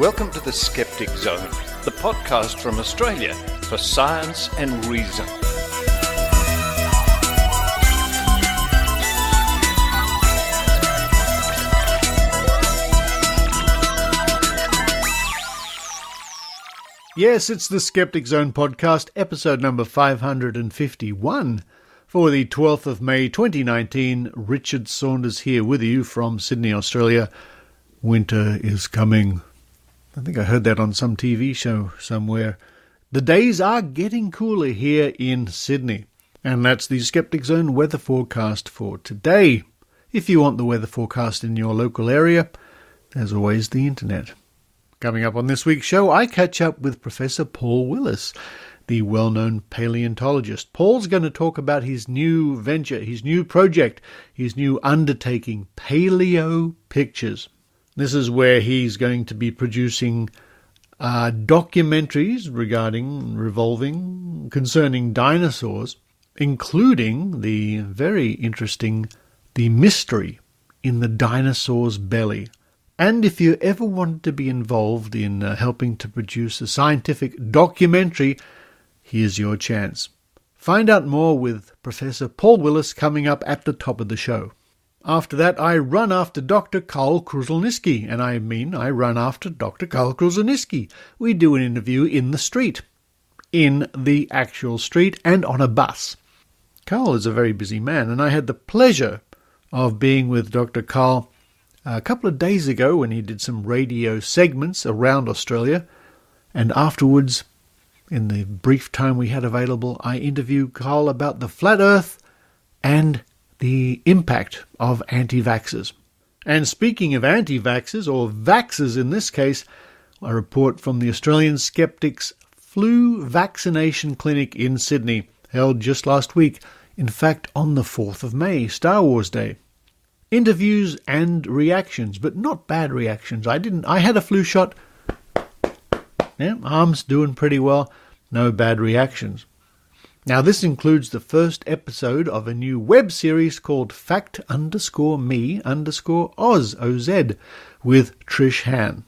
Welcome to the Skeptic Zone, the podcast from Australia for science and reason. Yes, it's the Skeptic Zone podcast, episode number 551 for the 12th of May 2019. Richard Saunders here with you from Sydney, Australia. Winter is coming. I think I heard that on some TV show somewhere. The days are getting cooler here in Sydney. And that's the Skeptic Zone weather forecast for today. If you want the weather forecast in your local area, there's always the internet. Coming up on this week's show, I catch up with Professor Paul Willis, the well-known paleontologist. Paul's going to talk about his new venture, his new project, his new undertaking, Paleo Pictures. This is where he's going to be producing documentaries concerning dinosaurs, including the very interesting The Mystery in the Dinosaur's Belly. And if you ever wanted to be involved in helping to produce a scientific documentary, here's your chance. Find out more with Professor Paul Willis coming up at the top of the show. After that, I run after Dr. Karl Kruszelnicki, and I mean I run after Dr. Karl Kruszelnicki. We do an interview in the street, in the actual street, and on a bus. Karl is a very busy man, and I had the pleasure of being with Dr. Karl a couple of days ago when he did some radio segments around Australia, and afterwards, in the brief time we had available, I interviewed Karl about the flat earth and the impact of anti-vaxxers. And speaking of anti-vaxxers, or vaxxers in this case, a report from the Australian Skeptics Flu Vaccination Clinic in Sydney, held just last week, in fact on the 4th of May, Star Wars Day. Interviews and reactions, but not bad reactions. I had a flu shot. Yeah, arm's doing pretty well. No bad reactions. Now, this includes the first episode of a new web series called Fact_Me_Oz, O-Z, with Trish Han.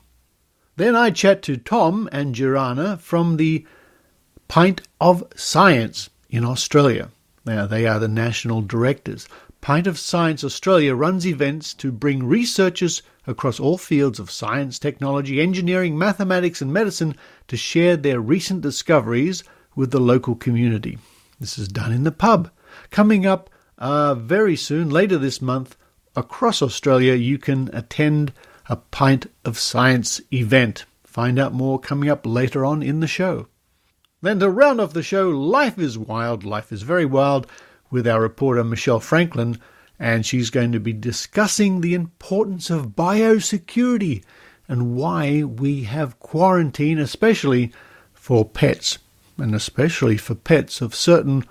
Then I chat to Tom and Girana from the Pint of Science in Australia. Now, they are the national directors. Pint of Science Australia runs events to bring researchers across all fields of science, technology, engineering, mathematics and medicine to share their recent discoveries with the local community. This is done in the pub. Coming up very soon, later this month, across Australia, you can attend a Pint of Science event. Find out more coming up later on in the show. Then to round off the show, Life is Wild, Life is Very Wild, with our reporter Michelle Franklin, and she's going to be discussing the importance of biosecurity and why we have quarantine, especially for pets, and especially for pets of certain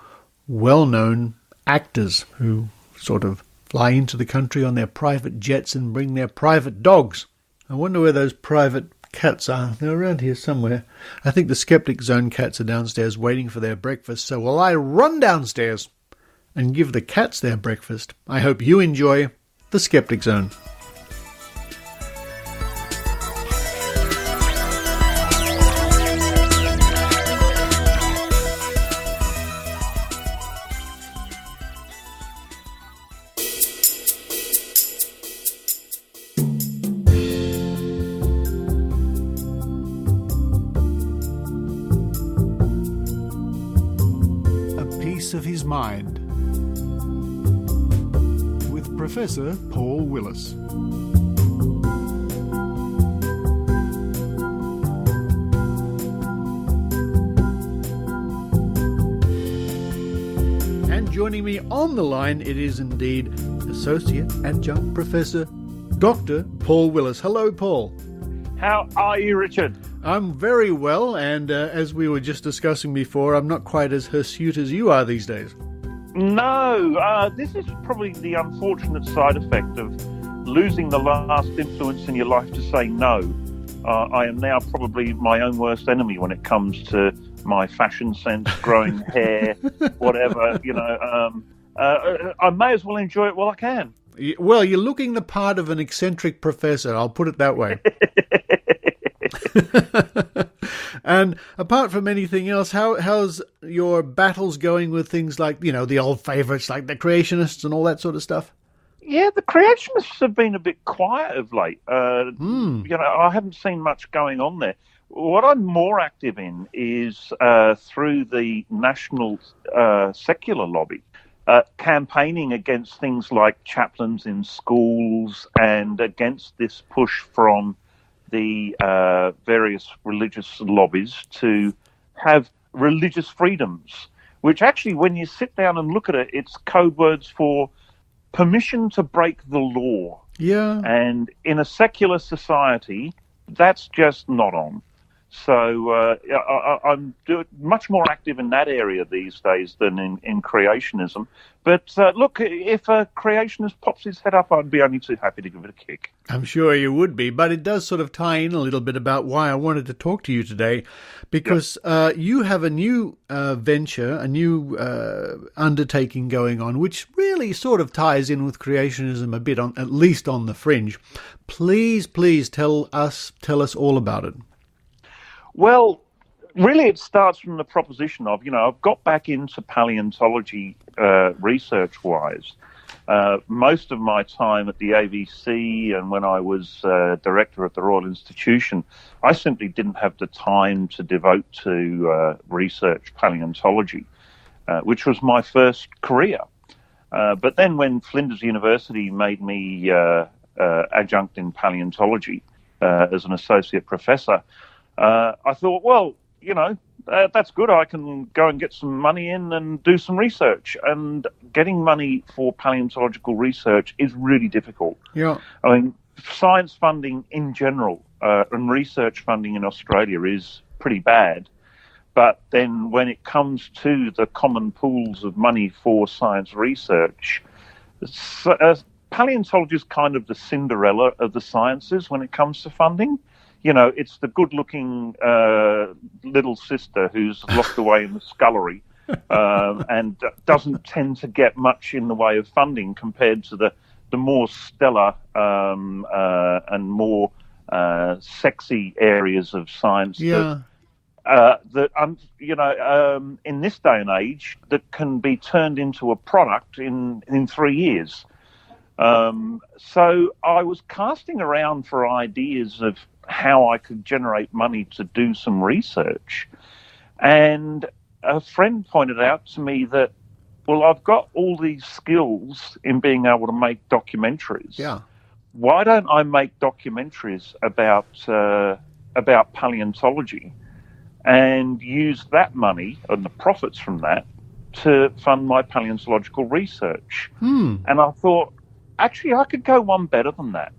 well-known actors who sort of fly into the country on their private jets and bring their private dogs. I wonder where those private cats are. They're around here somewhere. I think the Skeptic Zone cats are downstairs waiting for their breakfast, so while I run downstairs and give the cats their breakfast, I hope you enjoy the Skeptic Zone. Of his mind with Professor Paul Willis. And joining me on the line, it is indeed Associate Adjunct Professor Dr. Paul Willis. Hello, Paul. How are you, Richard? I'm very well, and as we were just discussing before, I'm not quite as hirsute as you are these days. No, this is probably the unfortunate side effect of losing the last influence in your life to say no. I am now probably my own worst enemy when it comes to my fashion sense, growing hair, whatever, I may as well enjoy it while I can. Well, you're looking the part of an eccentric professor, I'll put it that way. And apart from anything else, how's your battles going with things like, the old favourites like the creationists and all that sort of stuff? Yeah, the creationists have been a bit quiet of late. I haven't seen much going on there. What I'm more active in is through the national secular lobby, campaigning against things like chaplains in schools and against this push from the various religious lobbies to have religious freedoms, which actually, when you sit down and look at it, it's code words for permission to break the law. Yeah. And in a secular society, that's just not on. So I'm much more active in that area these days than in creationism. But look, if a creationist pops his head up, I'd be only too happy to give it a kick. I'm sure you would be, but it does sort of tie in a little bit about why I wanted to talk to you today, because you have a new venture, a new undertaking going on, which really sort of ties in with creationism a bit, at least on the fringe. Please tell us all about it. Well, really, it starts from the proposition of, I've got back into paleontology research-wise. Most of my time at the AVC and when I was director at the Royal Institution, I simply didn't have the time to devote to research paleontology, which was my first career. But then when Flinders University made me adjunct in paleontology as an associate professor, I thought, well, that's good. I can go and get some money in and do some research. And getting money for paleontological research is really difficult. Yeah. I mean, science funding in general and research funding in Australia is pretty bad. But then when it comes to the common pools of money for science research, paleontology is kind of the Cinderella of the sciences when it comes to funding. It's the good-looking little sister who's locked away in the scullery and doesn't tend to get much in the way of funding compared to the more stellar and more sexy areas of science in this day and age that can be turned into a product in 3 years. So I was casting around for ideas of how I could generate money to do some research. And a friend pointed out to me that, well, I've got all these skills in being able to make documentaries. Yeah. Why don't I make documentaries about paleontology and use that money and the profits from that to fund my paleontological research? And I thought, actually, I could go one better than that.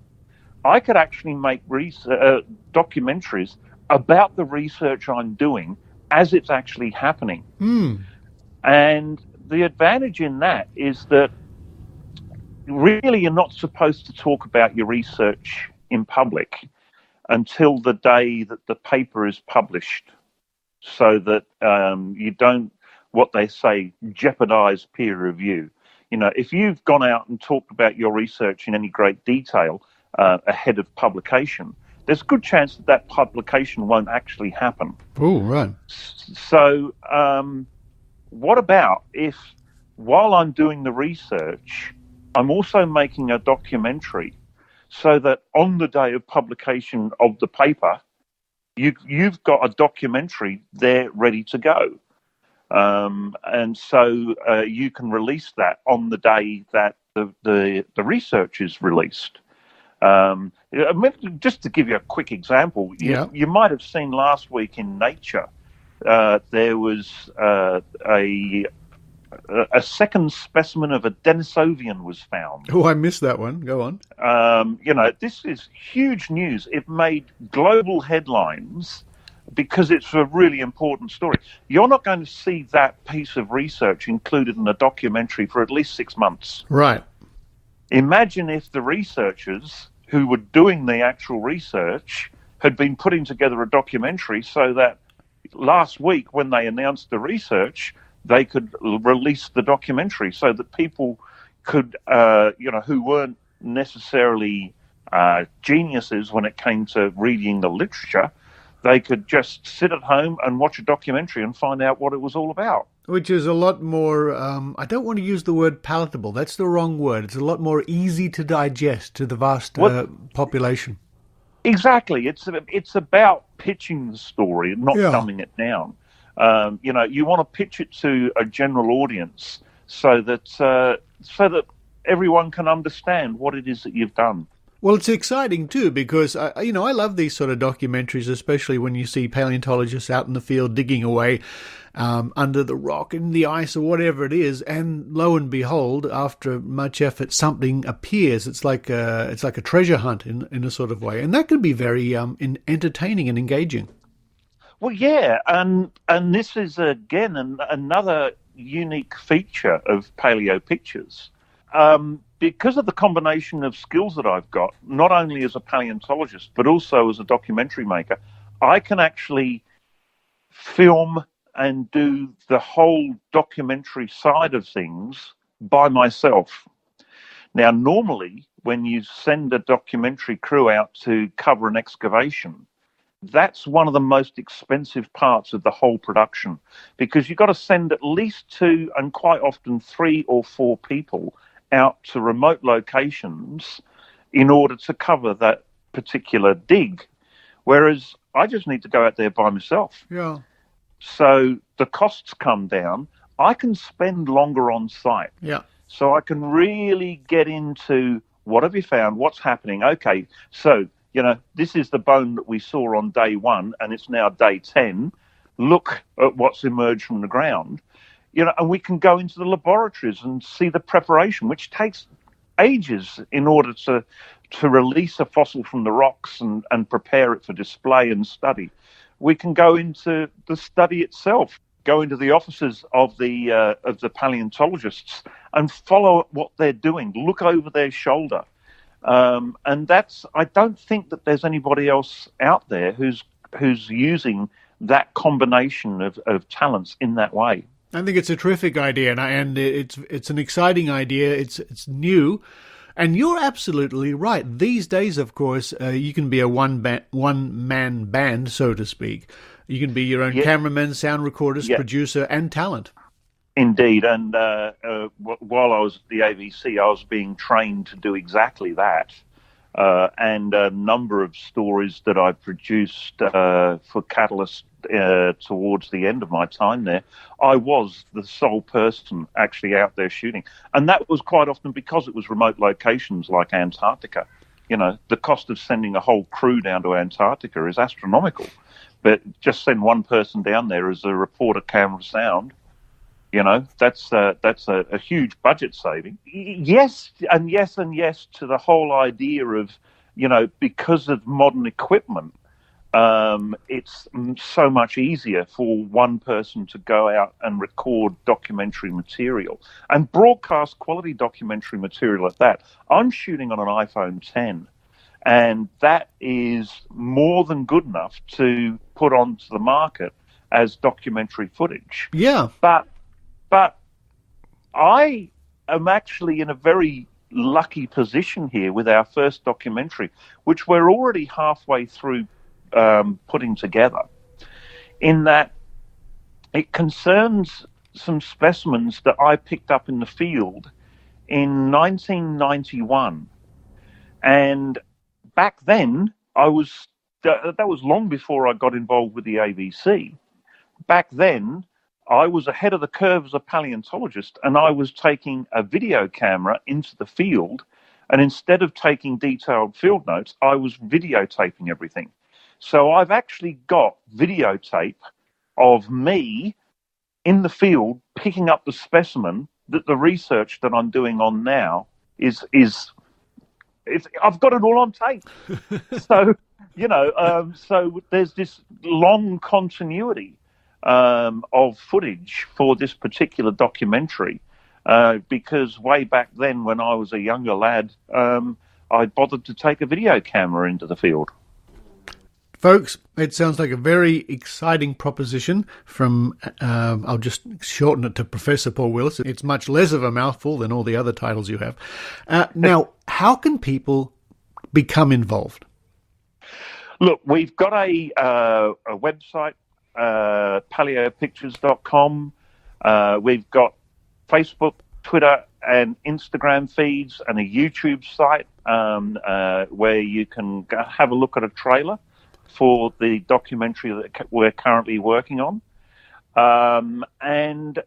I could actually make documentaries about the research I'm doing as it's actually happening. And the advantage in that is that really you're not supposed to talk about your research in public until the day that the paper is published, so that you don't, what they say, jeopardize peer review. If you've gone out and talked about your research in any great detail ahead of publication, there's a good chance that publication won't actually happen. Oh, right. So what about if, while I'm doing the research, I'm also making a documentary so that on the day of publication of the paper, you've got a documentary there ready to go. And so you can release that on the day that the research is released. Just to give you a quick example, you might have seen last week in Nature, there was a second specimen of a Denisovian was found. Oh, I missed that one. Go on. This is huge news. It made global headlines because it's a really important story. You're not going to see that piece of research included in a documentary for at least 6 months. Right. Imagine if the researchers who were doing the actual research had been putting together a documentary so that last week when they announced the research, they could release the documentary so that people could, who weren't necessarily geniuses when it came to reading the literature, They could just sit at home and watch a documentary and find out what it was all about. Which is a lot more, I don't want to use the word palatable. That's the wrong word. It's a lot more easy to digest to the vast population. Exactly. It's about pitching the story, not dumbing it down. You want to pitch it to a general audience so that everyone can understand what it is that you've done. Well, it's exciting too because I love these sort of documentaries, especially when you see paleontologists out in the field digging away under the rock and the ice or whatever it is, and lo and behold, after much effort, something appears. It's like a treasure hunt in a sort of way, and that can be very entertaining and engaging. Well, yeah, and this is again another unique feature of paleo pictures. Because of the combination of skills that I've got, not only as a paleontologist, but also as a documentary maker, I can actually film and do the whole documentary side of things by myself. Now, normally, when you send a documentary crew out to cover an excavation, that's one of the most expensive parts of the whole production, because you've got to send at least 2 and quite often 3 or 4 people out to remote locations in order to cover that particular dig, whereas I just need to go out there by myself. Yeah. So the costs come down. I can spend longer on site. Yeah. So I can really get into what have you found, what's happening. Okay, so, this is the bone that we saw on day 1 and it's now day 10. Look at what's emerged from the ground. And we can go into the laboratories and see the preparation, which takes ages in order to release a fossil from the rocks and prepare it for display and study. We can go into the study itself, go into the offices of the paleontologists and follow what they're doing, look over their shoulder. And I don't think that there's anybody else out there who's using that combination of talents in that way. I think it's a terrific idea, and it's an exciting idea. It's new, and you're absolutely right. These days, of course, you can be a one-man band, so to speak. You can be your own cameraman, sound recordist, producer, and talent. Indeed, and while I was at the AVC, I was being trained to do exactly that. And a number of stories that I produced for Catalyst towards the end of my time there, I was the sole person actually out there shooting. And that was quite often because it was remote locations like Antarctica. The cost of sending a whole crew down to Antarctica is astronomical. But just send one person down there as a reporter, camera, sound. That's a huge budget saving. Yes to the whole idea of, because of modern equipment, it's so much easier for one person to go out and record documentary material and broadcast quality documentary material at that. I'm shooting on an iPhone 10, and that is more than good enough to put onto the market as documentary footage. Yeah. But I am actually in a very lucky position here with our first documentary, which we're already halfway through putting together, in that it concerns some specimens that I picked up in the field in 1991. And back then, that was long before I got involved with the AVC. Back then, I was ahead of the curve as a paleontologist, and I was taking a video camera into the field, and instead of taking detailed field notes, I was videotaping everything. So I've actually got videotape of me in the field picking up the specimen that the research that I'm doing on now is I've got it all on tape. So, so there's this long continuity of footage for this particular documentary, because way back then when I was a younger lad, I bothered to take a video camera into the field. Folks, it sounds like a very exciting proposition from, I'll just shorten it to Professor Paul Willis. It's much less of a mouthful than all the other titles you have. Now, how can people become involved? Look, we've got a website, paleopictures.com. We've got Facebook, Twitter, and Instagram feeds, and a YouTube site where you can have a look at a trailer for the documentary that we're currently working on. And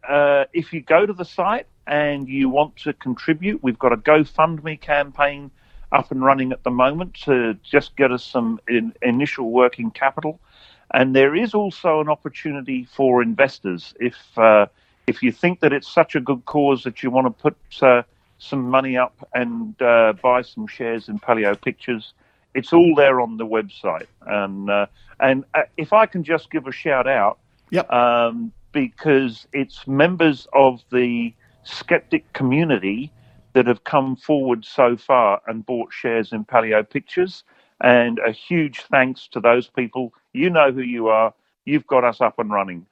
if you go to the site and you want to contribute, we've got a GoFundMe campaign up and running at the moment to just get us some initial working capital. And there is also an opportunity for investors. If you think that it's such a good cause that you want to put some money up and buy some shares in Paleo Pictures, it's all there on the website. And if I can just give a shout out, Yep. Because it's members of the skeptic community that have come forward so far and bought shares in Paleo Pictures. And a huge thanks to those people. You know who you are. You've got us up and running.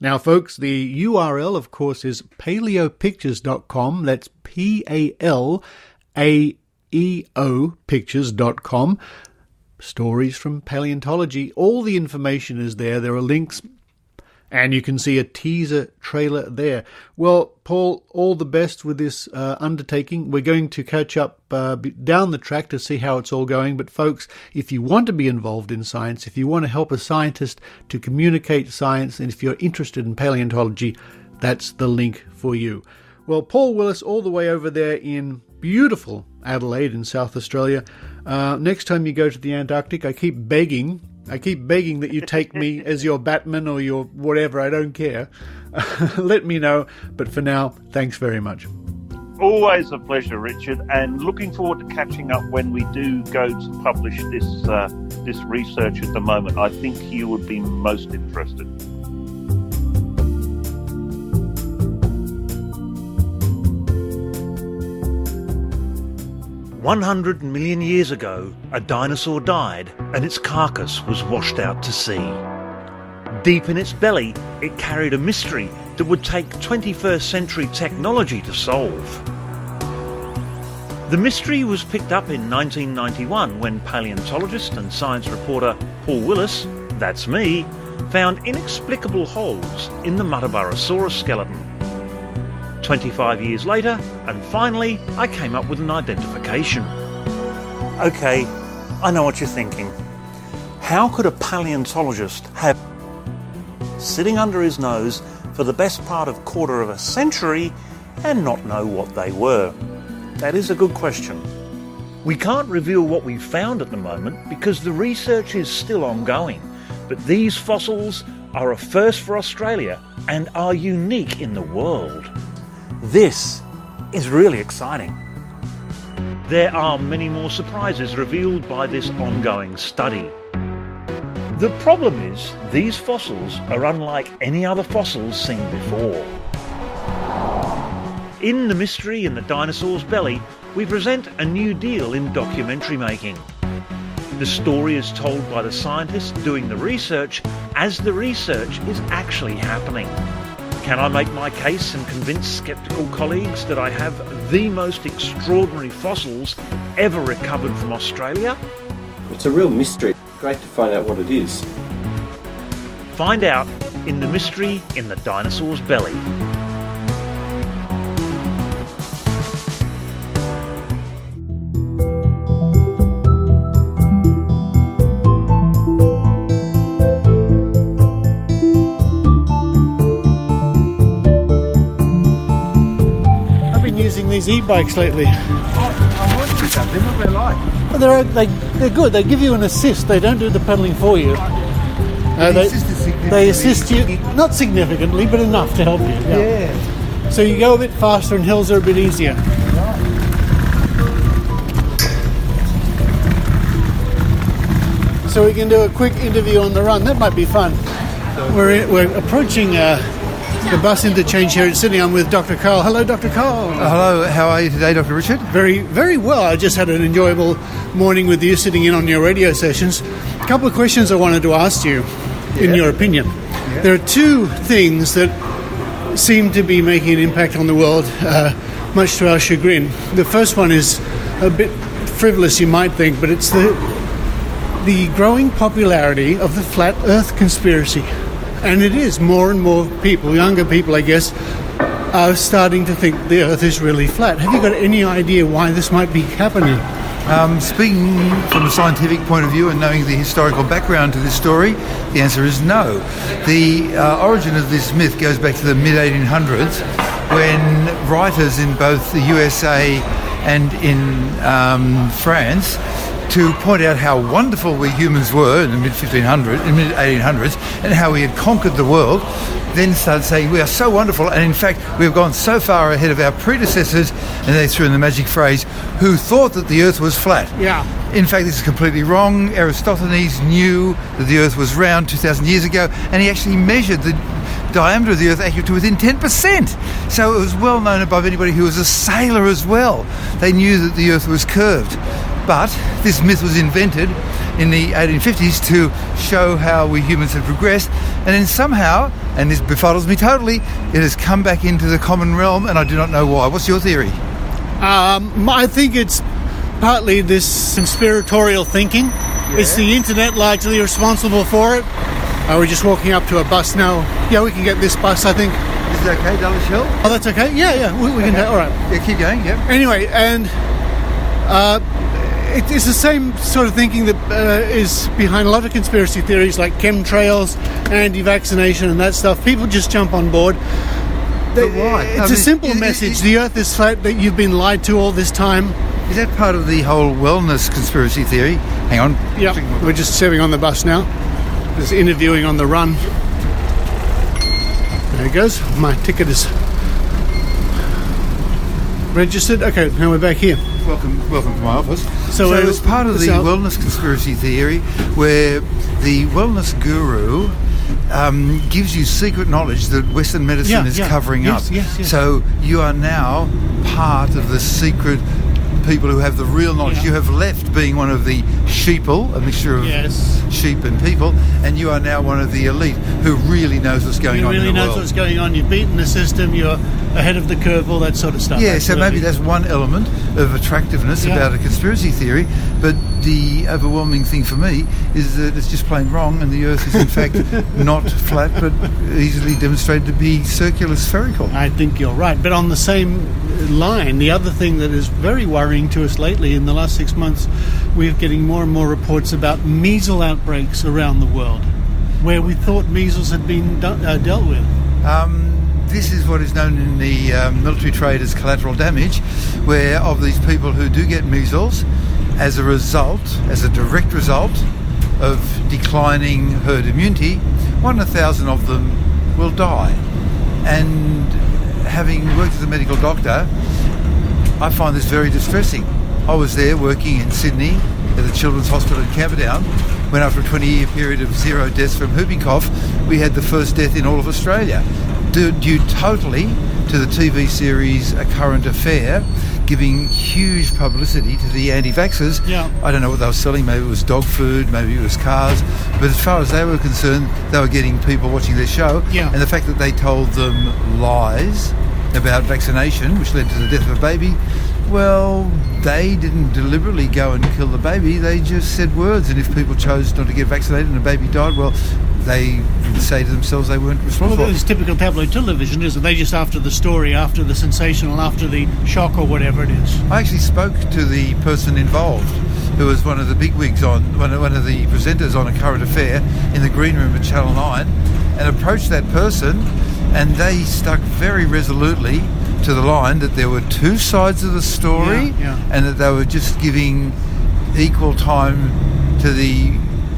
Now, folks, the URL, of course, is paleopictures.com. That's PALAEO pictures.com. Stories from paleontology. All the information is there. There are links, and you can see a teaser trailer there. Well, Paul, all the best with this undertaking. We're going to catch up down the track to see how it's all going. But folks, if you want to be involved in science, if you want to help a scientist to communicate science, and if you're interested in paleontology, that's the link for you. Well, Paul Willis, all the way over there in beautiful Adelaide in South Australia. Next time you go to the Antarctic, I keep begging that you take me as your Batman or your whatever. I don't care. Let me know. But for now, thanks very much. Always a pleasure, Richard, and looking forward to catching up when we do go to publish this research at the moment. I think you would be most interested. 100 million years ago, a dinosaur died and its carcass was washed out to sea. Deep in its belly, it carried a mystery that would take 21st century technology to solve. The mystery was picked up in 1991 when paleontologist and science reporter Paul Willis, that's me, found inexplicable holes in the Muttaburrasaurus skeleton. 25 years later, and finally, I came up with an identification. Okay, I know what you're thinking. How could a paleontologist have sitting under his nose for the best part of quarter of a century and not know what they were? That is a good question. We can't reveal what we've found at the moment because the research is still ongoing, but these fossils are a first for Australia and are unique in the world. This is really exciting. There are many more surprises revealed by this ongoing study. The problem is, these fossils are unlike any other fossils seen before. In The Mystery in the Dinosaur's Belly, we present a new deal in documentary making. The story is told by the scientists doing the research as the research is actually happening. Can I make my case and convince sceptical colleagues that I have the most extraordinary fossils ever recovered from Australia? It's a real mystery. Great to find out what it is. Find out in The Mystery in the Dinosaur's Belly. These e-bikes lately. I'm wondering about them, what they're like. Well, they're good. They give you an assist. They don't do the pedalling for you. They assist you, not significantly, but enough to help you. Yeah. So you go a bit faster and hills are a bit easier. So we can do a quick interview on the run. That might be fun. We're approaching the bus interchange here in Sydney. I'm with Dr. Carl. Hello, Dr. Carl. Hello, how are you today, Dr. Richard? Very, very well. I just had an enjoyable morning with you sitting in on your radio sessions. A couple of questions I wanted to ask you, in your opinion. Yeah. There are two things that seem to be making an impact on the world, much to our chagrin. The first one is a bit frivolous, you might think, but it's the the growing popularity of the flat Earth conspiracy. And it is more and more people, younger people, I guess, are starting to think the Earth is really flat. Have you got any idea why this might be happening? Speaking from a scientific point of view and knowing the historical background to this story, the answer is no. The origin of this myth goes back to the mid-1800s when writers in both the USA and in France, to point out how wonderful we humans were in the mid-1800s and how we had conquered the world, then started saying we are so wonderful, and in fact we have gone so far ahead of our predecessors, and they threw in the magic phrase, who thought that the Earth was flat. Yeah. In fact, this is completely wrong. Aristophanes knew that the Earth was round 2,000 years ago, and he actually measured the diameter of the Earth accurate to within 10%. So it was well known above anybody who was a sailor as well. They knew that the Earth was curved. But this myth was invented in the 1850s to show how we humans had progressed, and then somehow, and this befuddles me totally, it has come back into the common realm, and I do not know why. What's your theory? I think it's partly this conspiratorial thinking. Yeah. It's the internet largely responsible for it. We're just walking up to a bus now. Yeah, we can get this bus, I think. Is it okay, Dulwich Hill? Oh, that's okay? Yeah, we can do it. All right. Yeah, keep going, yeah. Anyway, and it's the same sort of thinking that is behind a lot of conspiracy theories like chemtrails, anti-vaccination and that stuff. People just jump on board. But why? It's a simple message. The Earth is flat, that you've been lied to all this time. Is that part of the whole wellness conspiracy theory? Hang on. Yeah, we're just sitting on the bus now. Just interviewing on the run. There it goes. My ticket is registered. Okay, now we're back here. Welcome to my office. So it's part of the wellness conspiracy theory where the wellness guru gives you secret knowledge that Western medicine is covering up. Yes. So you are now part of the secret people who have the real knowledge. Yeah. You have left being one of the sheeple, a mixture of sheep and people, and you are now one of the elite who really knows what's going on in the world. You really knows what's going on. You've beaten the system. You're ahead of the curve, all that sort of stuff. Yeah, absolutely. So maybe that's one element of attractiveness about a conspiracy theory, but the overwhelming thing for me is that it's just plain wrong, and the Earth is in fact not flat, but easily demonstrated to be circular spherical. I think you're right. But on the same line, the other thing that is very worrying to us lately in the last 6 months, we're getting more and more reports about measles outbreaks around the world, where we thought measles had been dealt with. This is what is known in the military trade as collateral damage, where of these people who do get measles, as a direct result of declining herd immunity, 1 in 1,000 of them will die. And having worked as a medical doctor, I find this very distressing. I was there working in Sydney at the Children's Hospital in Camperdown when after a 20-year period of 0 deaths from whooping cough, we had the first death in all of Australia, due totally to the TV series A Current Affair, giving huge publicity to the anti-vaxxers. Yeah. I don't know what they were selling. Maybe it was dog food, maybe it was cars. But as far as they were concerned, they were getting people watching their show. Yeah. And the fact that they told them lies about vaccination, which led to the death of a baby, well, they didn't deliberately go and kill the baby. They just said words. And if people chose not to get vaccinated and a baby died, well, they would say to themselves they weren't responsible. Well, it's typical tabloid television, isn't it? They just after the story, after the sensational, after the shock or whatever it is. I actually spoke to the person involved, who was one of the bigwigs one of the presenters on A Current Affair in the green room at Channel 9, and approached that person, and they stuck very resolutely to the line that there were two sides of the story, and that they were just giving equal time to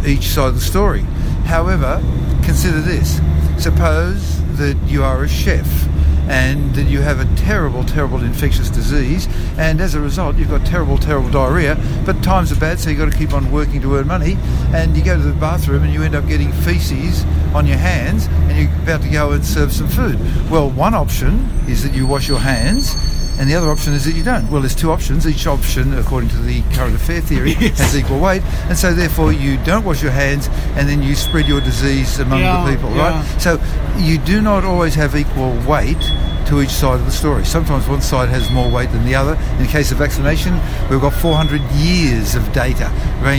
each side of the story. However, consider this. Suppose that you are a chef and that you have a terrible, terrible infectious disease, and as a result you've got terrible, terrible diarrhoea, but times are bad, so you've got to keep on working to earn money, and you go to the bathroom and you end up getting feces on your hands and you're about to go and serve some food. Well, one option is that you wash your hands, and the other option is that you don't. Well, there's two options. Each option, according to the current affair theory, has equal weight, and so therefore you don't wash your hands and then you spread your disease among the people, right? So you do not always have equal weight to to each side of the story. Sometimes one side has more weight than the other. In the case of vaccination, we've got 400 years of data,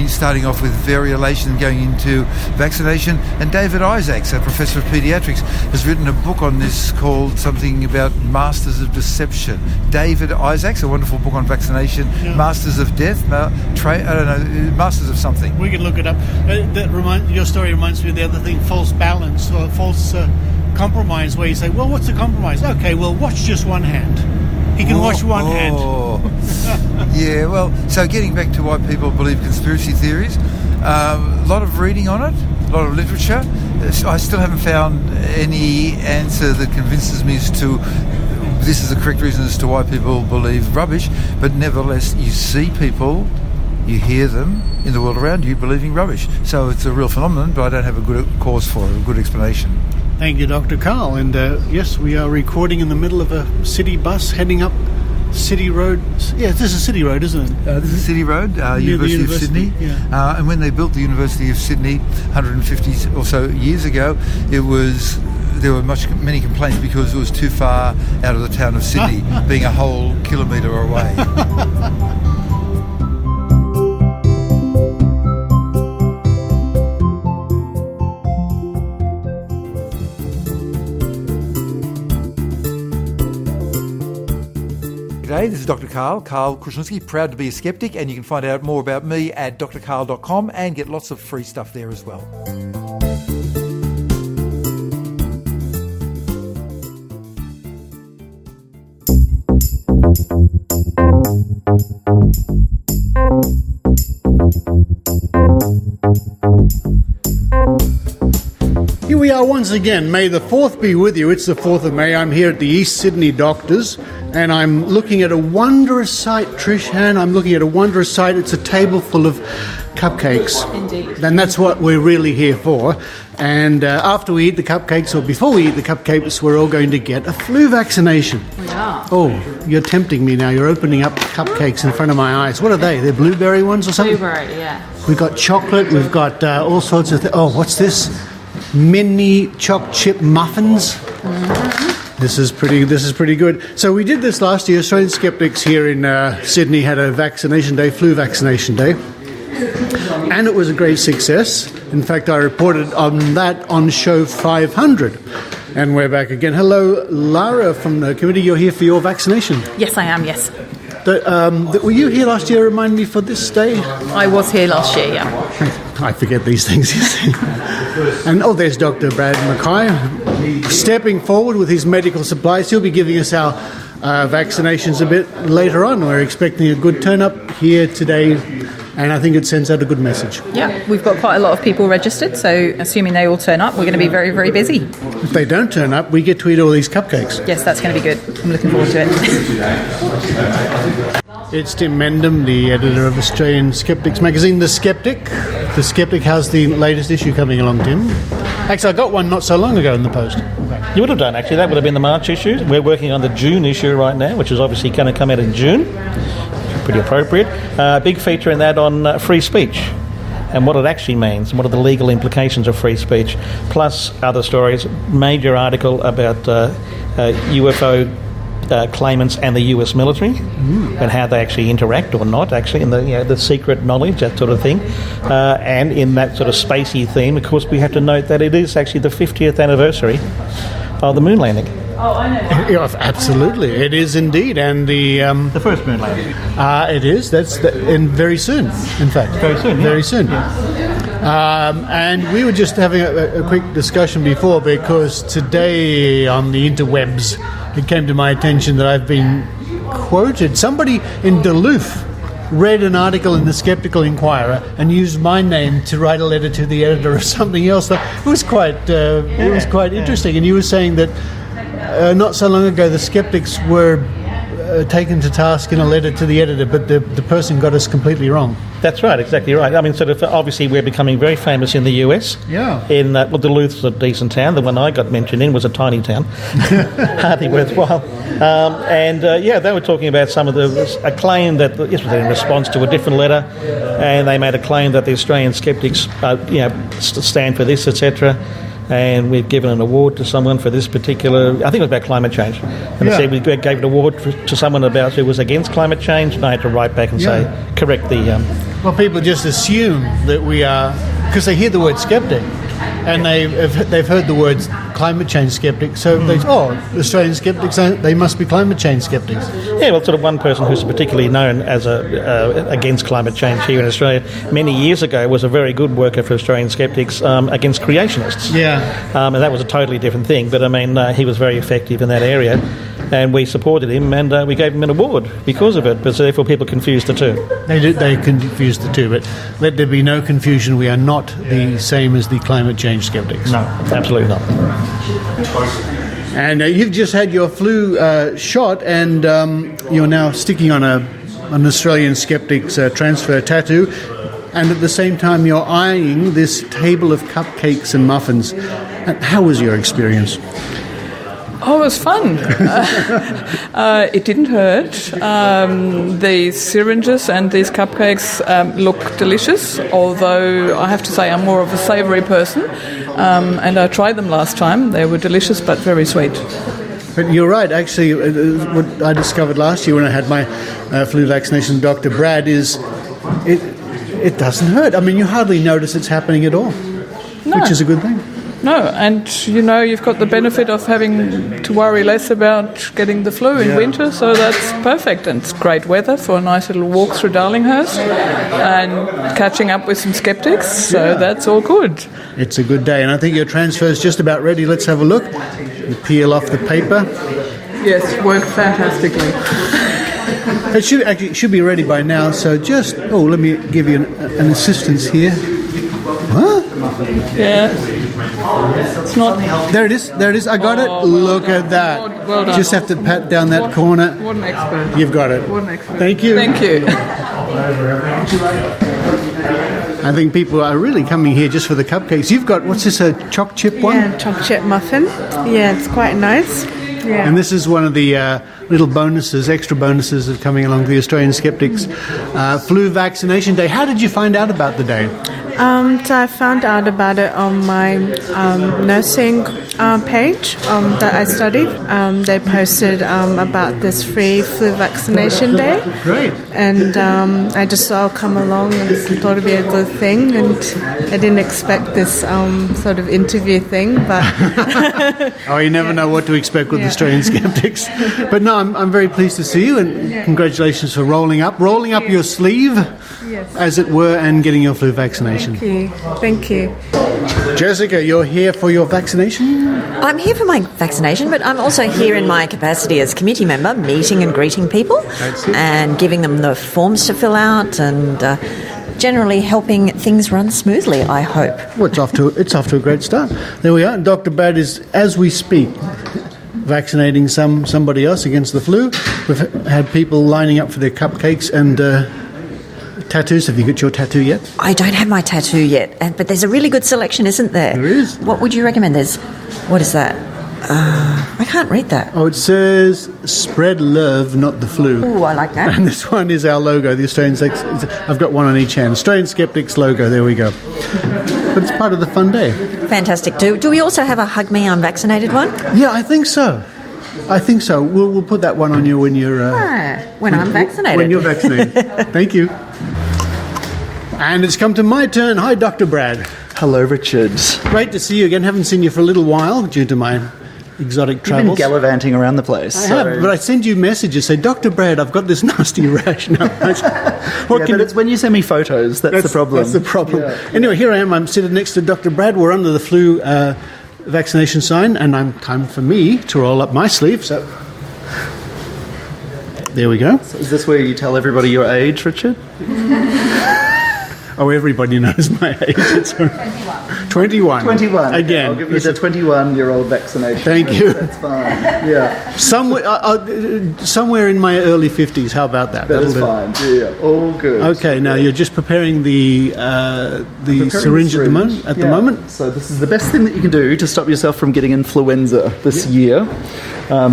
starting off with variolation going into vaccination. And David Isaacs, a professor of paediatrics, has written a book on this called something about Masters of Deception. David Isaacs, a wonderful book on vaccination, Masters of Death, Masters of something. We can look it up. Your story reminds me of the other thing, false balance or false compromise, where you say, well, what's the compromise? Okay, well, watch just one hand. He can watch one hand. Yeah, well, so getting back to why people believe conspiracy theories, a lot of reading on it, a lot of literature. I still haven't found any answer that convinces me as to this is the correct reason as to why people believe rubbish, but nevertheless, you see people, you hear them in the world around you believing rubbish. So it's a real phenomenon, but I don't have a good cause for it, a good explanation. Thank you, Dr. Carl. And yes, we are recording in the middle of a city bus heading up City Road. Yeah, this is City Road, isn't it? This is City Road, University of Sydney. Yeah. And when they built the University of Sydney 150 or so years ago, there were many complaints because it was too far out of the town of Sydney, being a whole kilometre away. G'day, this is Dr. Carl Kruszinski, proud to be a skeptic, and you can find out more about me at drcarl.com and get lots of free stuff there as well. Here we are once again. May the 4th be with you. It's the 4th of May. I'm here at the East Sydney Doctors, and I'm looking at a wondrous sight, Trish Han. I'm looking at a wondrous sight. It's a table full of cupcakes. Indeed. And that's what we're really here for. And after we eat the cupcakes, or before we eat the cupcakes, we're all going to get a flu vaccination. We are. Oh, you're tempting me now. You're opening up cupcakes in front of my eyes. What are they? They're blueberry ones or something? Blueberry, yeah. We've got chocolate. We've got all sorts of things. Oh, what's this? Mini choc chip muffins. Mm-hmm. This is pretty good. So we did this last year. Australian Skeptics here in Sydney had a vaccination day, flu vaccination day, and it was a great success. In fact, I reported on that on show 500, and we're back again. Hello, Lara from the committee. You're here for your vaccination. Yes, I am. Yes. Were you here last year? Remind me for this day. I was here last year. Yeah. I forget these things, you see. And there's Dr. Brad Mackay stepping forward with his medical supplies. He'll be giving us our vaccinations a bit later on. We're expecting a good turn-up here today, and I think it sends out a good message. Yeah, we've got quite a lot of people registered, so assuming they all turn up, we're going to be very, very busy. If they don't turn up, we get to eat all these cupcakes. Yes, that's going to be good. I'm looking forward to it. It's Tim Mendham, the editor of Australian Skeptics magazine, The Skeptic. The Skeptic, how's the latest issue coming along, Tim? Actually, I got one not so long ago in the post. You would have done, actually. That would have been the March issue. We're working on the June issue right now, which is obviously going to come out in June. Pretty appropriate. Big feature in that on free speech and what it actually means and what are the legal implications of free speech, plus other stories. Major article about UFO claimants and the US military and how they actually interact or not, actually, and the secret knowledge, that sort of thing. And in that sort of spacey theme, of course, we have to note that it is actually the 50th anniversary of the moon landing. Oh, I know. Yes, absolutely, it is indeed, and the first moon landing. It is. And very soon, in fact. Very soon. Yeah. Very soon. Yeah. And we were just having a quick discussion before, because today on the interwebs, it came to my attention that I've been quoted. Somebody in Duluth read an article in the Skeptical Inquirer and used my name to write a letter to the editor or something else. It was quite interesting. And you were saying that not so long ago the skeptics were taken to task in a letter to the editor, but the person got us completely wrong. That's right, exactly right. I mean, sort of, obviously we're becoming very famous in the US. Yeah. Duluth's a decent town. The one I got mentioned in was a tiny town. Hardly worthwhile. They were talking about some of a claim that, this was in response to a different letter, and they made a claim that the Australian skeptics, stand for this, etc. and we've given an award to someone for this particular, I think it was about climate change, and they said we gave an award to someone about who was against climate change, and I had to write back and say, correct the... Well, people just assume that we are, because they hear the word skeptic, and they've heard the words climate change skeptic, so they Australian skeptics, they must be climate change skeptics. Yeah, well, sort of one person who's particularly known as against climate change here in Australia many years ago was a very good worker for Australian skeptics against creationists. Yeah. And that was a totally different thing, but I mean, he was very effective in that area, and we supported him, and we gave him an award because of it, but so therefore people confused the two. They confused the two, but let there be no confusion, we are not the same as the climate change skeptics. No, absolutely not. And you've just had your flu shot, and you're now sticking on an Australian Skeptics transfer tattoo, and at the same time you're eyeing this table of cupcakes and muffins. How was your experience? Oh, it was fun. It didn't hurt. The syringes and these cupcakes look delicious, although I have to say I'm more of a savoury person, and I tried them last time. They were delicious but very sweet. But you're right, actually, what I discovered last year when I had my flu vaccination, Dr. Brad, is it doesn't hurt. I mean, you hardly notice it's happening at all, which is a good thing. No, and you've got the benefit of having to worry less about getting the flu in winter, so that's perfect. And it's great weather for a nice little walk through Darlinghurst and catching up with some skeptics, so that's all good. It's a good day, and I think your transfer's just about ready. Let's have a look. You peel off the paper. Yes, worked fantastically. It should be ready by now, so just... Oh, let me give you an assistance here. Huh? Yeah. It's not... There it is, I got it. Look at that. Well done. Just have to pat down that corner. What an expert. You've got it. What an expert. Thank you. Thank you. I think people are really coming here just for the cupcakes. You've got, what's this, a choc chip one? Yeah, choc chip muffin. Yeah, it's quite nice. Yeah. And this is one of the little bonuses, extra bonuses that are coming along the Australian Skeptics Flu Vaccination Day. How did you find out about the day? So I found out about it on my nursing page that I studied. They posted about this free flu vaccination day. Great. And I just thought I'll come along and thought it'd be a good thing. And I didn't expect this sort of interview thing, but... Oh, you never know what to expect with Australian Skeptics. But no, I'm very pleased to see you, and congratulations for rolling up your sleeve, as it were, and getting your flu vaccination. Thank you. Jessica, you're here for your vaccination? I'm here for my vaccination, but I'm also here in my capacity as committee member, meeting and greeting people and giving them the forms to fill out and generally helping things run smoothly, I hope. Well, it's off to a great start. There we are. Dr. Brad is, as we speak, vaccinating somebody else against the flu. We've had people lining up for their cupcakes and tattoos. Have you got your tattoo yet? I don't have my tattoo yet, but there's a really good selection, isn't there? There is. What would you recommend? What is that? I can't read that. Oh, it says spread love, not the flu. Oh, I like that. And this one is our logo, the Australian I've got one on each hand. Australian Skeptics logo, there we go. But it's part of the fun day. Fantastic. Do we also have a Hug Me I'm Vaccinated one? Yeah, I think so. We'll put that one on you when you're... when I'm vaccinated. When you're vaccinated. Thank you. And it's come to my turn. Hi, Dr. Brad. Hello, Richard. Great to see you again. Haven't seen you for a little while due to my exotic travels. You've been gallivanting around the place. I have, but I send you messages, say, Dr. Brad, I've got this nasty rash. No, but it's when you send me photos, that's the problem. That's the problem. Yeah. Anyway, here I am. I'm sitting next to Dr. Brad. We're under the flu vaccination sign, and time for me to roll up my sleeve. So there we go. So is this where you tell everybody your age, Richard? Oh, everybody knows my age. It's 21. 21. Again. I'll give you the 21-year-old vaccination. Thank you. That's fine. Yeah. Somewhere in my early 50s. How about that? That's fine. Yeah. All good. Okay. Now you're just preparing the syringe at the moment. So this is the best thing that you can do to stop yourself from getting influenza this year.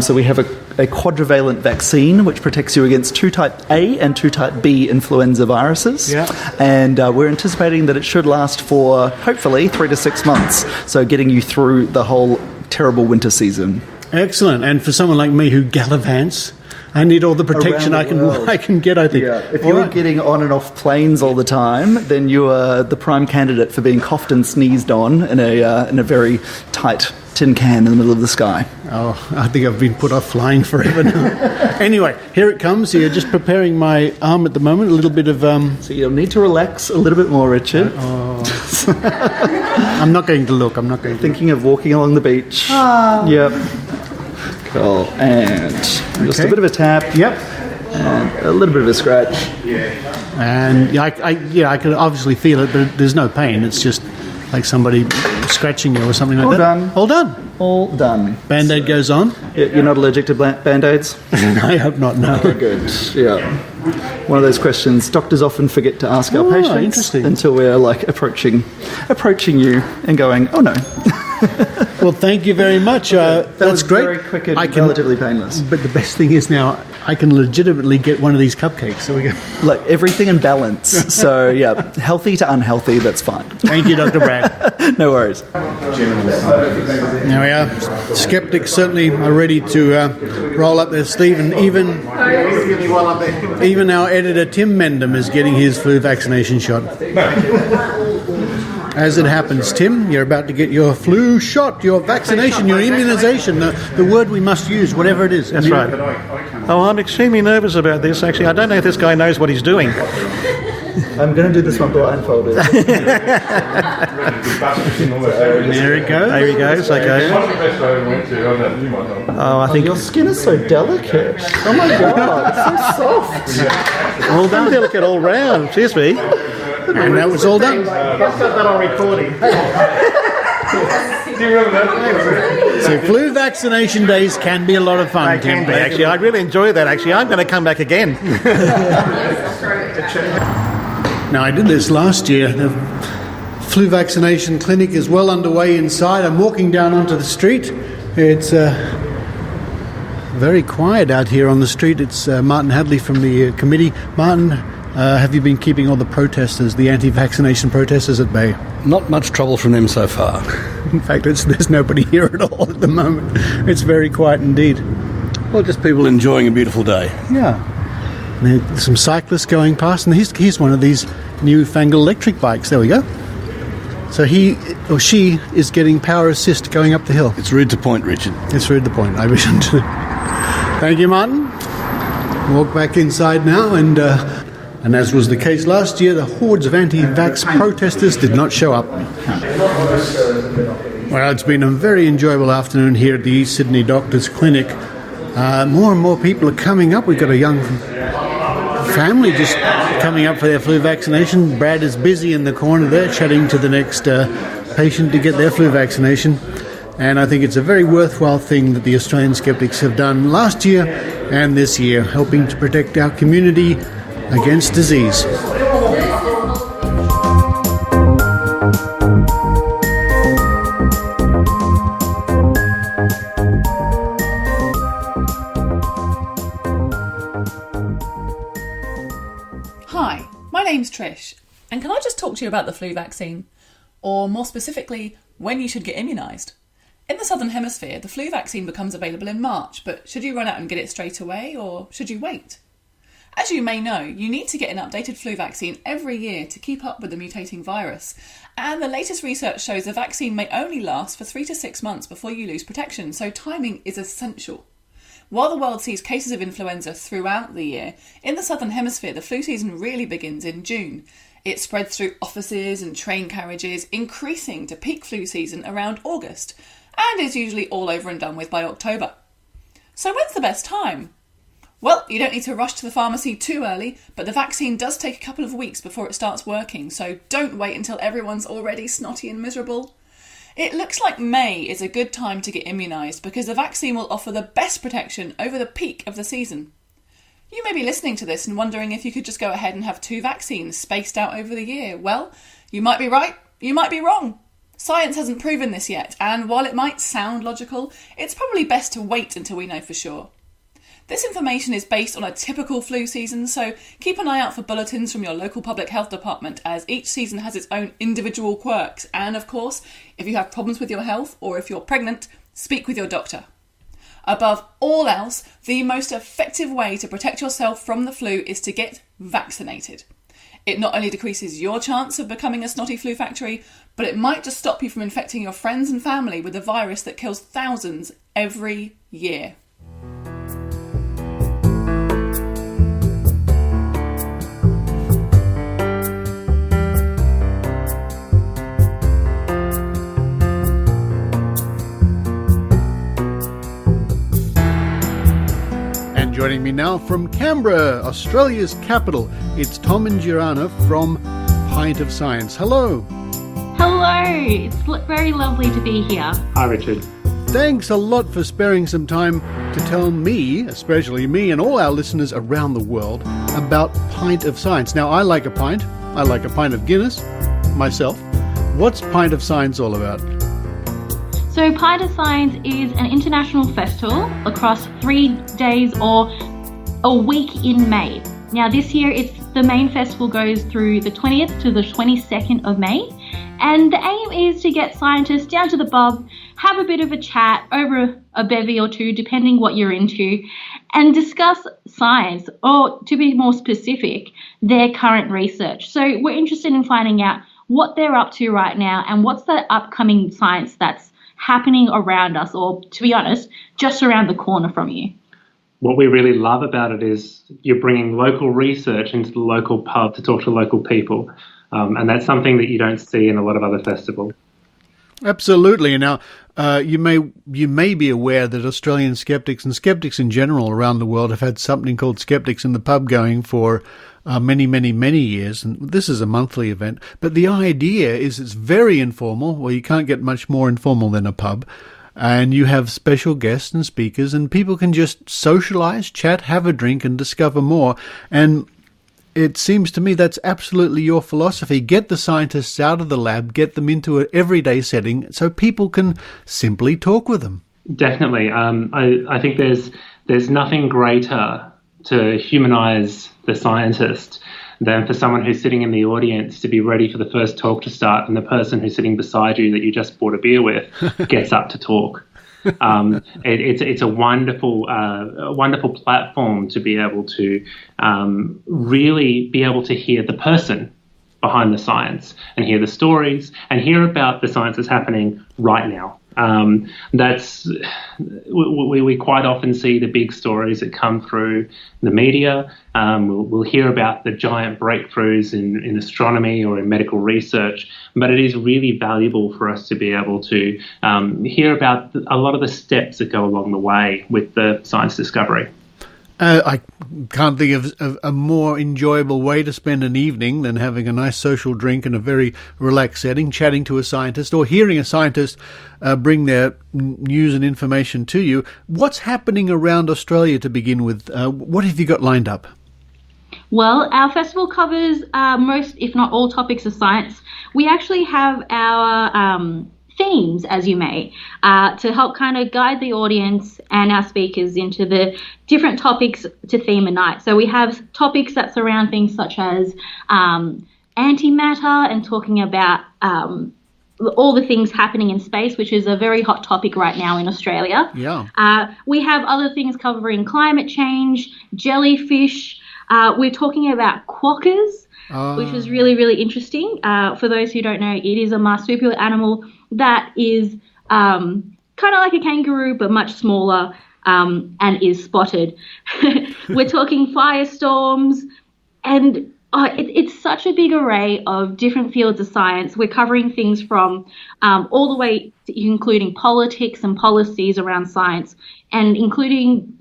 So we have a quadrivalent vaccine which protects you against 2 type A and 2 type B influenza viruses. Yeah. And we're anticipating that it should last for, hopefully, 3 to 6 months. So getting you through the whole terrible winter season. Excellent. And for someone like me who gallivants, I need all the protection I can get, I think. Yeah. If you're getting on and off planes all the time, then you are the prime candidate for being coughed and sneezed on in a very tight tin can in the middle of the sky. Oh, I think I've been put off flying forever now. Anyway, here it comes. You're just preparing my arm at the moment. A little bit of... So you'll need to relax a little bit more, Richard. I'm not going to look. I'm not going to... Thinking of walking along the beach. Yep. Cool. And just a bit of a tap. Yep. And a little bit of a scratch. And I can obviously feel it, but there's no pain. It's just like somebody scratching you or something like that. All done. All done. Band-Aid goes on. You're not allergic to Band-Aids? I hope not, no. Okay, good. Yeah. One of those questions doctors often forget to ask our patients until we're like approaching you and going, oh no. Well, thank you very much. That's great. Very quick and relatively painless. But the best thing is now I can legitimately get one of these cupcakes. So we go. Like everything in balance. So yeah, healthy to unhealthy, that's fine. Thank you, Dr. Brad. No worries. Now we are. Skeptics certainly are ready to roll up their sleeve, and even our editor Tim Mendham is getting his flu vaccination shot. As it happens, Tim, you're about to get your flu shot, your vaccination, your immunisation, the word we must use, whatever it is. That's right. Oh, I'm extremely nervous about this, actually. I don't know if this guy knows what he's doing. I'm going to do this one blindfolded. There it goes. There he goes, okay. Oh, I think... Your skin is so delicate. Oh my God, it's so soft. Well done. Delicate all round. Cheers, me. And that was all done. Let's get that on recording. Do you remember that? So flu vaccination days can be a lot of fun. They can be, actually. I really enjoy that, actually. I'm going to come back again. Now, I did this last year. The flu vaccination clinic is well underway inside. I'm walking down onto the street. It's very quiet out here on the street. It's Martin Hadley from the committee. Martin, have you been keeping all the protesters, the anti-vaccination protesters, at bay? Not much trouble from them so far. In fact, there's nobody here at all at the moment. It's very quiet indeed. Well, just people enjoying a beautiful day. Yeah. There's some cyclists going past, and here's one of these newfangled electric bikes. There we go. So he or she is getting power assist going up the hill. It's rude to point, Richard. It's rude to point. I wish to. Thank you, Martin. Walk back inside now, and as was the case last year, the hordes of anti-vax protesters did not show up. Well, it's been a very enjoyable afternoon here at the East Sydney Doctors Clinic. More and more people are coming up. We've got a young family just coming up for their flu vaccination. Brad is busy in the corner there chatting to the next patient to get their flu vaccination. And I think it's a very worthwhile thing that the Australian Skeptics have done last year and this year, helping to protect our community against disease. Hi, my name's Trish, and can I just talk to you about the flu vaccine? Or more specifically, when you should get immunised? In the Southern Hemisphere, the flu vaccine becomes available in March, but should you run out and get it straight away, or should you wait? As you may know, you need to get an updated flu vaccine every year to keep up with the mutating virus, and the latest research shows the vaccine may only last for 3 to 6 months before you lose protection, so timing is essential. While the world sees cases of influenza throughout the year, in the Southern Hemisphere the flu season really begins in June. It spreads through offices and train carriages, increasing to peak flu season around August, and is usually all over and done with by October. So when's the best time? Well, you don't need to rush to the pharmacy too early, but the vaccine does take a couple of weeks before it starts working, so don't wait until everyone's already snotty and miserable. It looks like May is a good time to get immunised because the vaccine will offer the best protection over the peak of the season. You may be listening to this and wondering if you could just go ahead and have 2 vaccines spaced out over the year. Well, you might be right, you might be wrong. Science hasn't proven this yet, and while it might sound logical, it's probably best to wait until we know for sure. This information is based on a typical flu season, so keep an eye out for bulletins from your local public health department, as each season has its own individual quirks. And of course, if you have problems with your health or if you're pregnant, speak with your doctor. Above all else, the most effective way to protect yourself from the flu is to get vaccinated. It not only decreases your chance of becoming a snotty flu factory, but it might just stop you from infecting your friends and family with a virus that kills thousands every year. Joining me now from Canberra, Australia's capital, it's Tom and Girana from Pint of Science. Hello. Hello. It's very lovely to be here. Hi, Richard. Thanks a lot for sparing some time to tell me, especially me and all our listeners around the world, about Pint of Science. Now, I like a pint. I like a pint of Guinness, myself. What's Pint of Science all about? So Pint of Science is an international festival across 3 days or a week in May. Now this year the main festival goes through the 20th to the 22nd of May, and the aim is to get scientists down to the pub, have a bit of a chat over a bevy or two depending what you're into, and discuss science, or to be more specific, their current research. So we're interested in finding out what they're up to right now and what's the upcoming science that's happening around us, or to be honest, just around the corner from you. What we really love about it is you're bringing local research into the local pub to talk to local people, and that's something that you don't see in a lot of other festivals. Absolutely. Now, you may be aware that Australian skeptics and skeptics in general around the world have had something called Skeptics in the Pub going for many, many, many years, and this is a monthly event. But the idea is it's very informal. Well, you can't get much more informal than a pub. And you have special guests and speakers, and people can just socialise, chat, have a drink, and discover more. And it seems to me that's absolutely your philosophy. Get the scientists out of the lab, get them into an everyday setting so people can simply talk with them. Definitely. I think there's nothing greater to humanise the scientist than for someone who's sitting in the audience to be ready for the first talk to start, and the person who's sitting beside you that you just bought a beer with gets up to talk. It's a wonderful platform to be able to really be able to hear the person behind the science and hear the stories and hear about the science that's happening right now. We quite often see the big stories that come through the media. We'll hear about the giant breakthroughs in astronomy or in medical research, but it is really valuable for us to be able to hear about a lot of the steps that go along the way with the science discovery. I can't think of a more enjoyable way to spend an evening than having a nice social drink in a very relaxed setting, chatting to a scientist or hearing a scientist bring their news and information to you. What's happening around Australia to begin with? What have you got lined up? Well, our festival covers most, if not all, topics of science. We actually have our themes, as you may, to help kind of guide the audience and our speakers into the different topics to theme a night. So we have topics that surround things such as antimatter and talking about all the things happening in space, which is a very hot topic right now in Australia. Yeah. We have other things covering climate change, jellyfish. We're talking about quokkas, which is really, really interesting. For those who don't know, it is a marsupial animal that is kind of like a kangaroo but much smaller and is spotted. We're talking firestorms, and it's such a big array of different fields of science. We're covering things from all the way to including politics and policies around science, and including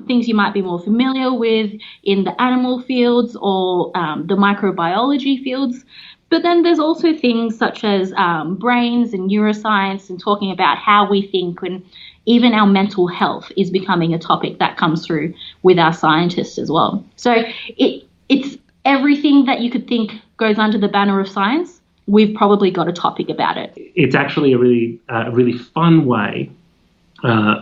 things you might be more familiar with in the animal fields or the microbiology fields. But then there's also things such as brains and neuroscience, and talking about how we think, and even our mental health is becoming a topic that comes through with our scientists as well. So it's everything that you could think goes under the banner of science. We've probably got a topic about it. It's actually a really fun way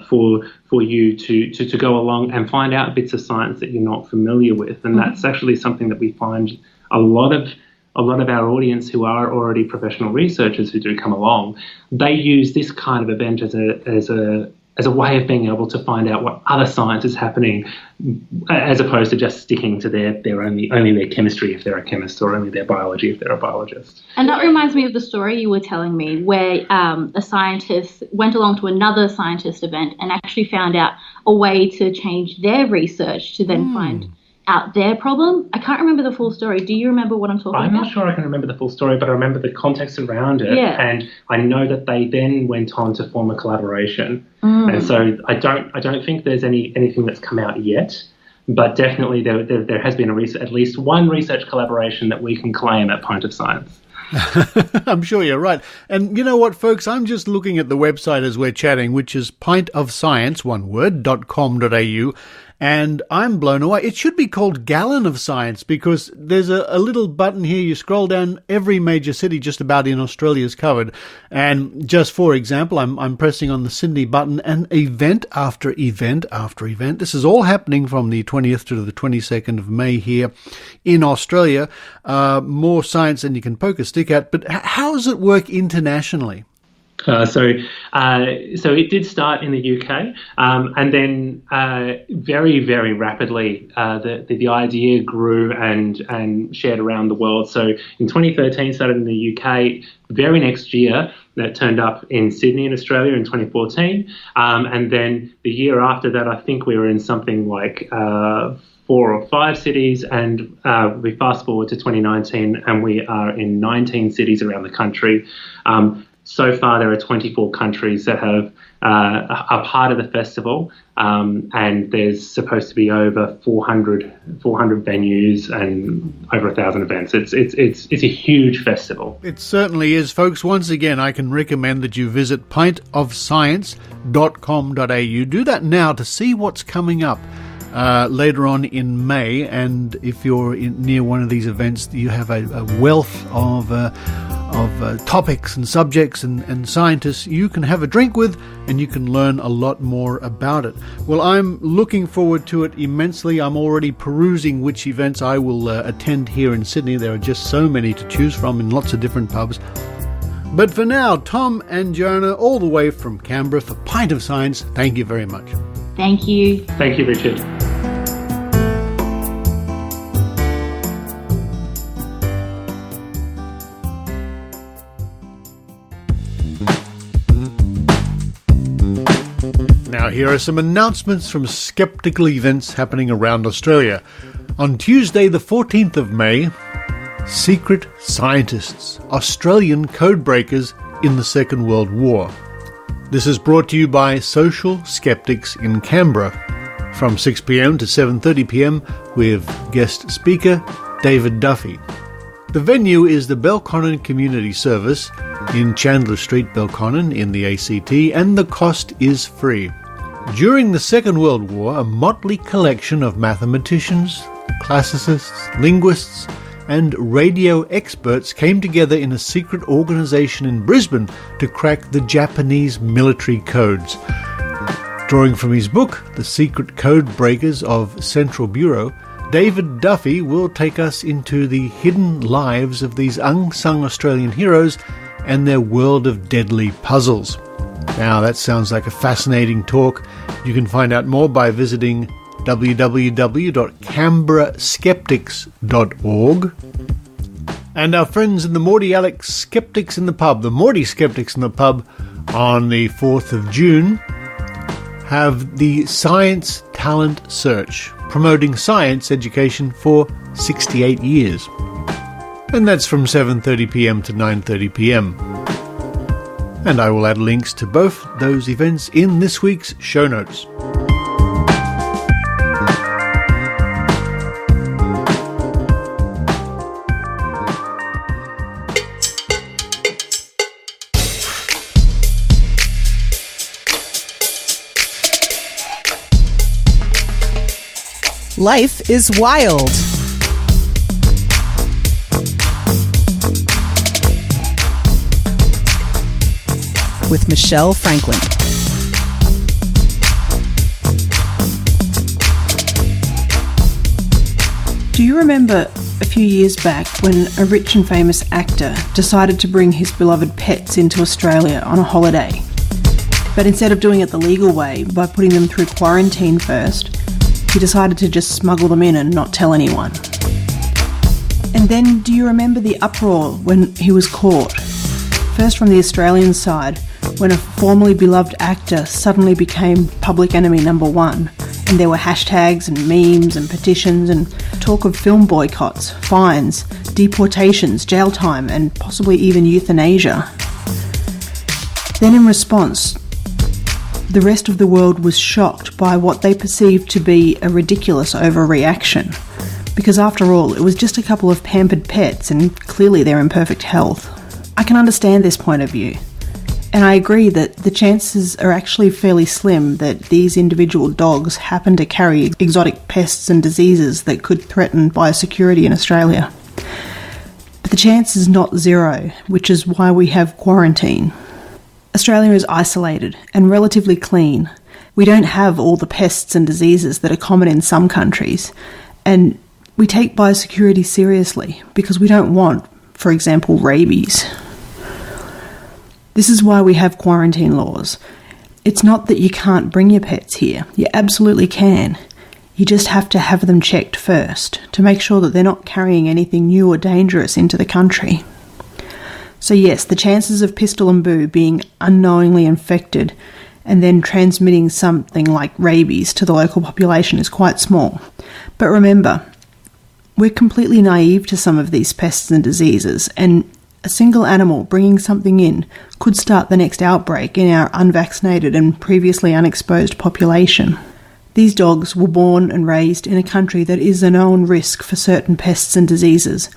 for you to go along and find out bits of science that you're not familiar with, and that's actually something that we find a lot of our audience who are already professional researchers who do come along. They use this kind of event as a way of being able to find out what other science is happening, as opposed to just sticking to their only their chemistry if they're a chemist, or only their biology if they're a biologist. And that reminds me of the story you were telling me, where a scientist went along to another scientist event and actually found out a way to change their research to then find out their problem. I can't remember the full story. Do you remember what I'm talking about? I'm not sure I can remember the full story, but I remember the context around it. Yeah. And I know that they then went on to form a collaboration. And so I don't think there's anything that's come out yet, but definitely there has been at least one research collaboration that we can claim at Pint of Science. I'm sure you're right. And you know what, folks? I'm just looking at the website as we're chatting, which is pintofscience.com.au, and I'm blown away. It should be called Gallon of Science, because there's a little button here. You scroll down, every major city just about in Australia is covered. And just for example, I'm pressing on the Sydney button, and event after event after event. This is all happening from the 20th to the 22nd of May here in Australia. More science than you can poke a stick at. But how does it work internationally? So it did start in the UK, and then very, very rapidly the idea grew and shared around the world. So in 2013, started in the UK. Very next year, that turned up in Sydney in Australia in 2014, and then the year after that, I think we were in something like 4 or 5 cities, and we fast forward to 2019, and we are in 19 cities around the country. So far, there are 24 countries that have are part of the festival, and there's supposed to be over 400 venues and over 1,000 events. It's a huge festival. It certainly is, folks. Once again, I can recommend that you visit pintofscience.com.au. Do that now to see what's coming up later on in May, and if you're near one of these events, you have a wealth of topics and subjects and scientists you can have a drink with, and you can learn a lot more about it. Well, I'm looking forward to it immensely. I'm already perusing which events I will attend here in Sydney. There are just so many to choose from in lots of different pubs. But for now, Tom and Joanna, all the way from Canberra for Pint of Science, thank you very much. Thank you. Thank you, Richard. Now, here are some announcements from skeptical events happening around Australia. On Tuesday, the 14th of May, Secret Scientists, Australian Codebreakers in the Second World War. This is brought to you by Social Skeptics in Canberra from 6 p.m. to 7:30 p.m. with guest speaker David Duffy. The venue is the Belconnen Community Service in Chandler Street, Belconnen in the ACT, and the cost is free. During the Second World War, a motley collection of mathematicians, classicists, linguists, and radio experts came together in a secret organisation in Brisbane to crack the Japanese military codes. Drawing from his book, The Secret Code Breakers of Central Bureau, David Duffy will take us into the hidden lives of these unsung Australian heroes and their world of deadly puzzles. Now, that sounds like a fascinating talk. You can find out more by visiting www.canberraskeptics.org. And our friends in the Morty Alex Skeptics in the Pub, the Morty Skeptics in the Pub, on the 4th of June, have the Science Talent Search, promoting science education for 68 years. And that's from 7:30 p.m. to 9:30 p.m. And I will add links to both those events in this week's show notes. Life is wild. With Michelle Franklin. Do you remember a few years back when a rich and famous actor decided to bring his beloved pets into Australia on a holiday? But instead of doing it the legal way, by putting them through quarantine first, he decided to just smuggle them in and not tell anyone. And then, do you remember the uproar when he was caught? First from the Australian side, when a formerly beloved actor suddenly became public enemy number one, and there were hashtags and memes and petitions and talk of film boycotts, fines, deportations, jail time, and possibly even euthanasia. Then in response, the rest of the world was shocked by what they perceived to be a ridiculous overreaction. Because after all, it was just a couple of pampered pets and clearly they're in perfect health. I can understand this point of view. And I agree that the chances are actually fairly slim that these individual dogs happen to carry exotic pests and diseases that could threaten biosecurity in Australia. But the chance is not zero, which is why we have quarantine. Australia is isolated and relatively clean. We don't have all the pests and diseases that are common in some countries. And we take biosecurity seriously because we don't want, for example, rabies. This is why we have quarantine laws. It's not that you can't bring your pets here. You absolutely can. You just have to have them checked first to make sure that they're not carrying anything new or dangerous into the country. So yes, the chances of Pistol and Boo being unknowingly infected and then transmitting something like rabies to the local population is quite small. But remember, we're completely naive to some of these pests and diseases, and a single animal bringing something in could start the next outbreak in our unvaccinated and previously unexposed population. These dogs were born and raised in a country that is a known risk for certain pests and diseases,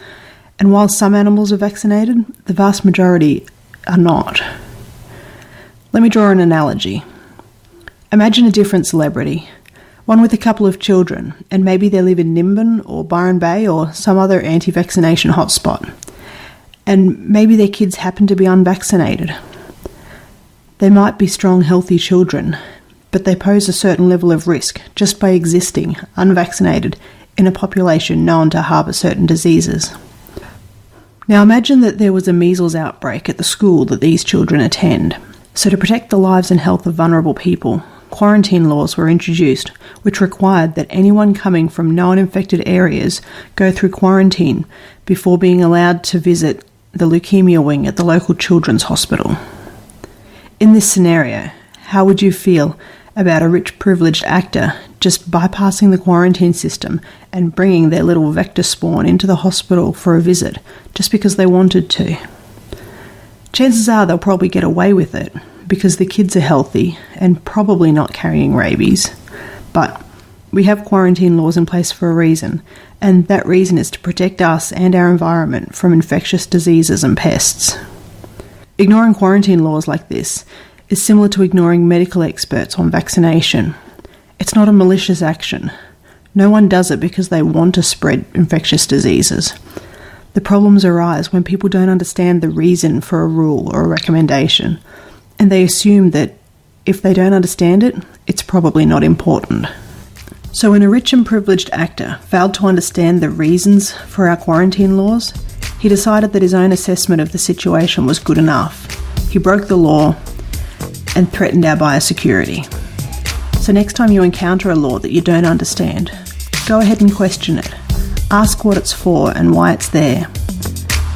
and while some animals are vaccinated, the vast majority are not. Let me draw an analogy. Imagine a different celebrity, one with a couple of children, and maybe they live in Nimbin or Byron Bay or some other anti-vaccination hotspot. And maybe their kids happen to be unvaccinated. They might be strong, healthy children, but they pose a certain level of risk just by existing, unvaccinated, in a population known to harbour certain diseases. Now imagine that there was a measles outbreak at the school that these children attend. So to protect the lives and health of vulnerable people, quarantine laws were introduced, which required that anyone coming from known infected areas go through quarantine before being allowed to visit the leukemia wing at the local children's hospital. In this scenario, how would you feel about a rich privileged actor just bypassing the quarantine system and bringing their little vector spawn into the hospital for a visit just because they wanted to? Chances are they'll probably get away with it because the kids are healthy and probably not carrying rabies. But we have quarantine laws in place for a reason, and that reason is to protect us and our environment from infectious diseases and pests. Ignoring quarantine laws like this is similar to ignoring medical experts on vaccination. It's not a malicious action. No one does it because they want to spread infectious diseases. The problems arise when people don't understand the reason for a rule or a recommendation, and they assume that if they don't understand it, it's probably not important. So when a rich and privileged actor failed to understand the reasons for our quarantine laws, he decided that his own assessment of the situation was good enough. He broke the law and threatened our biosecurity. So next time you encounter a law that you don't understand, go ahead and question it. Ask what it's for and why it's there.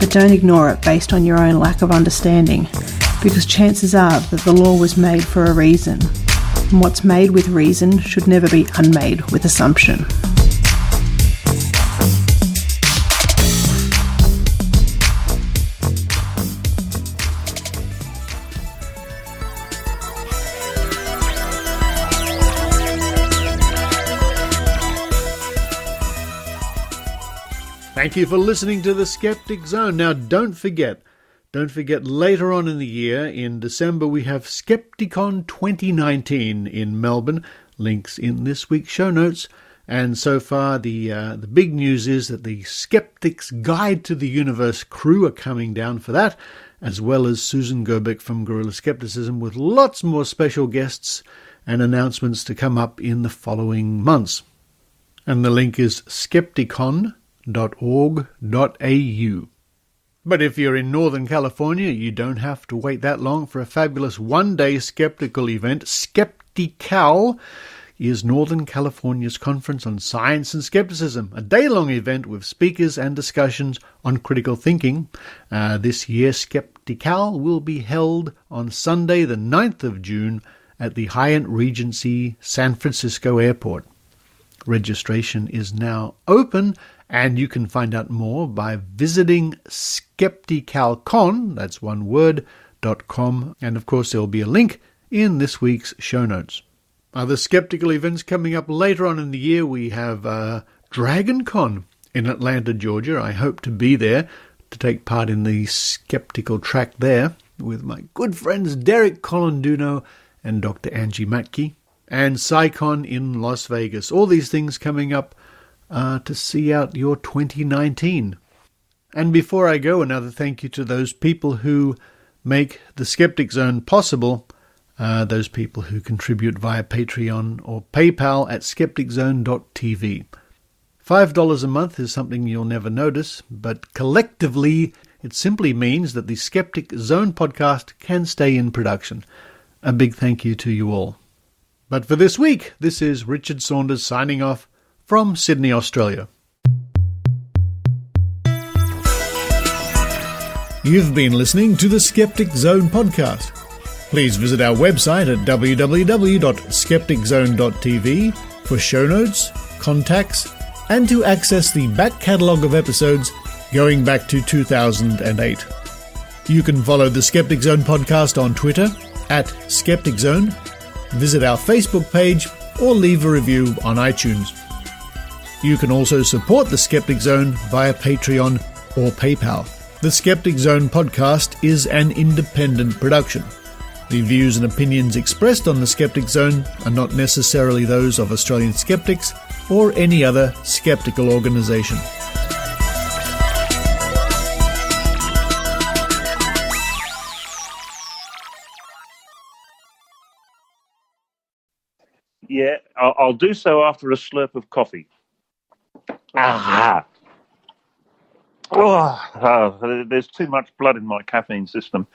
But don't ignore it based on your own lack of understanding, because chances are that the law was made for a reason. And what's made with reason should never be unmade with assumption. Thank you for listening to the Skeptic Zone. Now don't forget later on in the year, in December, we have Skepticon 2019 in Melbourne. Links in this week's show notes. And so far, the big news is that the Skeptic's Guide to the Universe crew are coming down for that, as well as Susan Gerbeck from Guerrilla Skepticism, with lots more special guests and announcements to come up in the following months. And the link is skepticon.com. But if you're in Northern California, you don't have to wait that long for a fabulous one-day skeptical event. Skeptical is Northern California's Conference on Science and Skepticism, a day-long event with speakers and discussions on critical thinking. This year, Skeptical will be held on Sunday, the 9th of June, at the Hyatt Regency San Francisco Airport. Registration is now open, and you can find out more by visiting skepticalcon, that's one word, .com, and of course there will be a link in this week's show notes. Other skeptical events coming up later on in the year, we have DragonCon in Atlanta, Georgia. I hope to be there to take part in the skeptical track there with my good friends Derek Colanduno and Dr. Angie Matke, and SciCon in Las Vegas. All these things coming up to see out your 2019. And before I go, another thank you to those people who make the Skeptic Zone possible, those people who contribute via Patreon or PayPal at skepticzone.tv. $5 a month is something you'll never notice, but collectively it simply means that the Skeptic Zone podcast can stay in production. A big thank you to you all. But for this week, this is Richard Saunders signing off from Sydney, Australia. You've been listening to the Skeptic Zone podcast. Please visit our website at www.skepticzone.tv for show notes, contacts, and to access the back catalogue of episodes going back to 2008. You can follow the Skeptic Zone podcast on Twitter at Skeptic Zone, visit our Facebook page, or leave a review on iTunes. You can also support the Skeptic Zone via Patreon or PayPal. The Skeptic Zone podcast is an independent production. The views and opinions expressed on the Skeptic Zone are not necessarily those of Australian skeptics or any other skeptical organisation. Yeah, I'll do so after a slurp of coffee. There's too much blood in my caffeine system.